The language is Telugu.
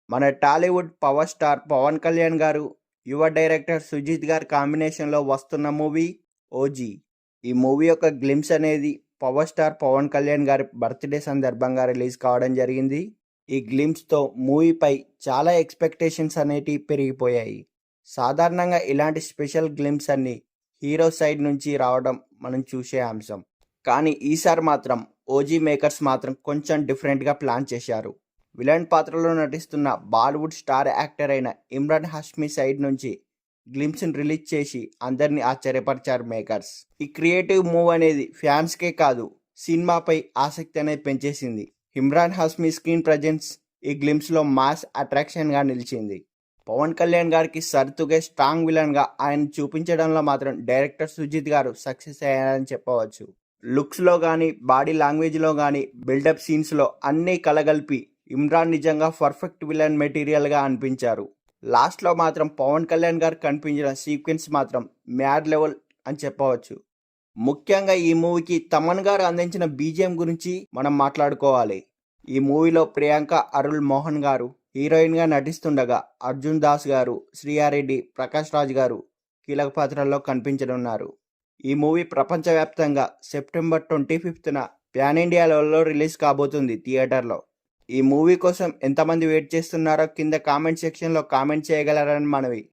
మన టాలీవుడ్ పవర్ స్టార్ పవన్ కళ్యాణ్ గారు, యువ డైరెక్టర్ సుజిత్ గారి కాంబినేషన్లో వస్తున్న మూవీ ఓజీ. ఈ మూవీ యొక్క గ్లిమ్స్ అనేది పవర్ స్టార్ పవన్ కళ్యాణ్ గారి బర్త్డే సందర్భంగా రిలీజ్ కావడం జరిగింది. ఈ గ్లిమ్స్తో మూవీపై చాలా ఎక్స్పెక్టేషన్స్ అనేటివి పెరిగిపోయాయి. సాధారణంగా ఇలాంటి స్పెషల్ గ్లిమ్స్ అన్ని హీరో సైడ్ నుంచి రావడం మనం చూసే అంశం. కానీ ఈసారి మాత్రం ఓజీ మేకర్స్ మాత్రం కొంచెం డిఫరెంట్గా ప్లాన్ చేశారు. విలన్ పాత్రలో నటిస్తున్న బాలీవుడ్ స్టార్ యాక్టర్ అయిన ఇమ్రాన్ హష్మీ సైడ్ నుంచి గ్లిమ్స్ని రిలీజ్ చేసి అందరినీ ఆశ్చర్యపరిచారు మేకర్స్. ఈ క్రియేటివ్ మూవ్ అనేది ఫ్యాన్స్కే కాదు, సినిమాపై ఆసక్తి అనేది పెంచేసింది. ఇమ్రాన్ హష్మీ స్క్రీన్ ప్రజెన్స్ ఈ గ్లిమ్స్లో మాస్ అట్రాక్షన్గా నిలిచింది. పవన్ కళ్యాణ్ గారికి సరితుగే స్ట్రాంగ్ విలన్గా ఆయన చూపించడంలో మాత్రం డైరెక్టర్ సుజిత్ గారు సక్సెస్ అయ్యారని చెప్పవచ్చు. లుక్స్లో కానీ, బాడీ లాంగ్వేజ్లో కానీ, బిల్డప్ సీన్స్లో అన్నీ కలగలిపి ఇమ్రాన్ నిజంగా పర్ఫెక్ట్ విలన్ మెటీరియల్గా అనిపించారు. లాస్ట్లో మాత్రం పవన్ కళ్యాణ్ గారు కనిపించిన సీక్వెన్స్ మాత్రం మ్యాడ్ లెవెల్ అని చెప్పవచ్చు. ముఖ్యంగా ఈ మూవీకి తమన్ గారు అందించిన బీజిఎం గురించి మనం మాట్లాడుకోవాలి. ఈ మూవీలో ప్రియాంక అరుళ్ మోహన్ గారు హీరోయిన్గా నటిస్తుండగా అర్జున్ దాస్ గారు, శ్రీయారెడ్డి, ప్రకాష్ రాజ్ గారు కీలక పాత్రల్లో కనిపించనున్నారు. ఈ మూవీ ప్రపంచవ్యాప్తంగా సెప్టెంబర్ 25న ప్యాన్ ఇండియా లెవెల్లో రిలీజ్ కాబోతుంది థియేటర్లో. ఈ మూవీ కోసం ఎంతమంది వెయిట్ చేస్తున్నారో కింద కామెంట్ సెక్షన్లో కామెంట్ చేయగలరని మనవి.